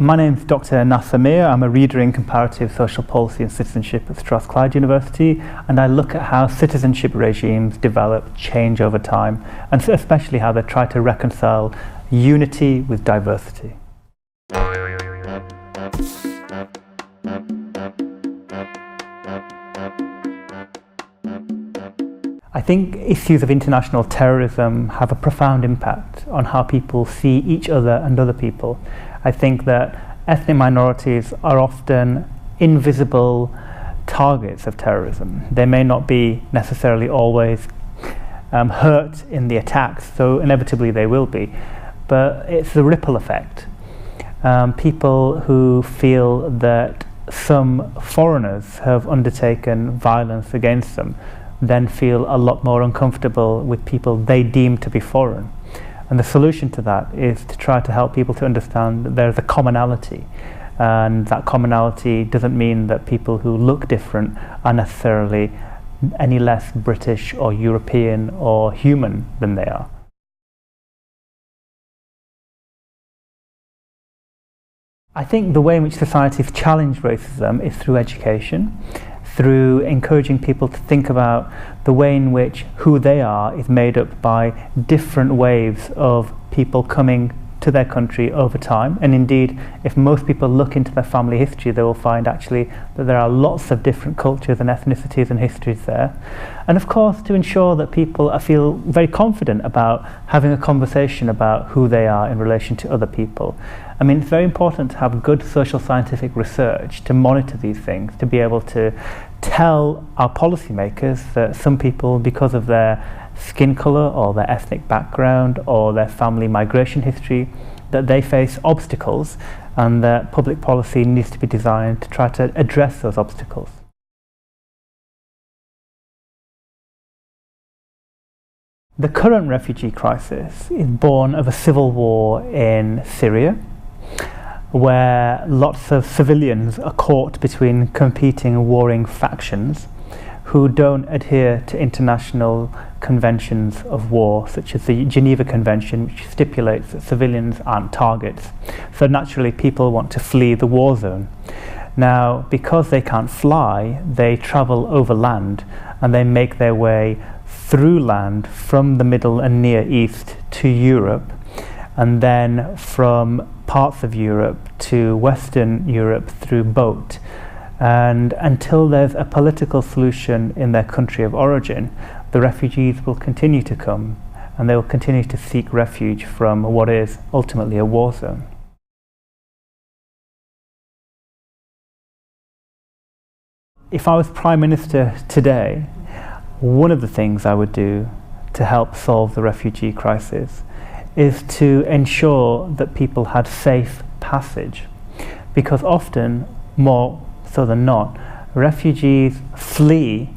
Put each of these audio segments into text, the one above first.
My name's Dr. Nasar Meer. I'm a reader in Comparative, Social Policy and Citizenship at Strathclyde University, and I look at how citizenship regimes develop, change over time, and especially how they try to reconcile unity with diversity. I think issues of international terrorism have a profound impact on how people see each other and other people. I think that ethnic minorities are often invisible targets of terrorism. They may not be necessarily always hurt in the attacks, though inevitably they will be, but it's the ripple effect. People who feel that some foreigners have undertaken violence against them then feel a lot more uncomfortable with people they deem to be foreign. And the solution to that is to try to help people to understand that there's a commonality, and that commonality doesn't mean that people who look different are necessarily any less British or European or human than they are. I think the way in which societies challenge racism is through education, through encouraging people to think about the way in which who they are is made up by different waves of people coming to their country over time. And indeed, if most people look into their family history, they will find actually that there are lots of different cultures and ethnicities and histories there. And of course, to ensure that people feel very confident about having a conversation about who they are in relation to other people. I mean, it's very important to have good social scientific research to monitor these things, to be able to tell our policymakers that some people, because of their skin colour or their ethnic background or their family migration history, that they face obstacles, and that public policy needs to be designed to try to address those obstacles. The current refugee crisis is born of a civil war in Syria, where lots of civilians are caught between competing warring factions who don't adhere to international conventions of war, such as the Geneva Convention, which stipulates that civilians aren't targets. So naturally people want to flee the war zone. Now, because they can't fly, they travel over land, and they make their way through land from the Middle and Near East to Europe, and then from parts of Europe to Western Europe through boat. And until there's a political solution in their country of origin, the refugees will continue to come, and they will continue to seek refuge from what is ultimately a war zone. If I was Prime Minister today, one of the things I would do to help solve the refugee crisis is to ensure that people had safe passage, because often, more so than not, refugees flee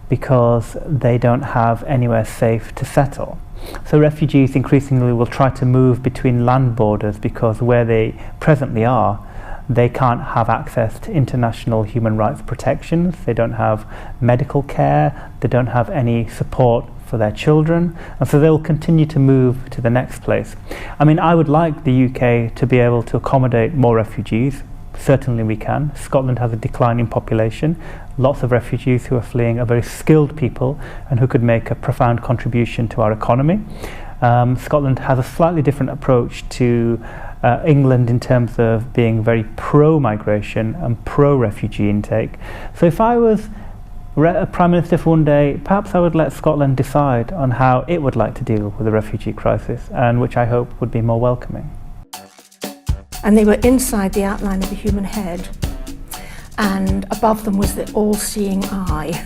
because they don't have anywhere safe to settle. So refugees increasingly will try to move between land borders because where they presently are, they can't have access to international human rights protections, they don't have medical care, they don't have any support for their children, and so they'll continue to move to the next place. I mean, I would like the UK to be able to accommodate more refugees. Certainly we can. Scotland has a declining population. Lots of refugees who are fleeing are very skilled people and who could make a profound contribution to our economy. Scotland has a slightly different approach to England in terms of being very pro-migration and pro-refugee intake. So if I was a Prime Minister for one day, perhaps I would let Scotland decide on how it would like to deal with the refugee crisis, and which I hope would be more welcoming. And they were inside the outline of the human head, and above them was the all-seeing eye.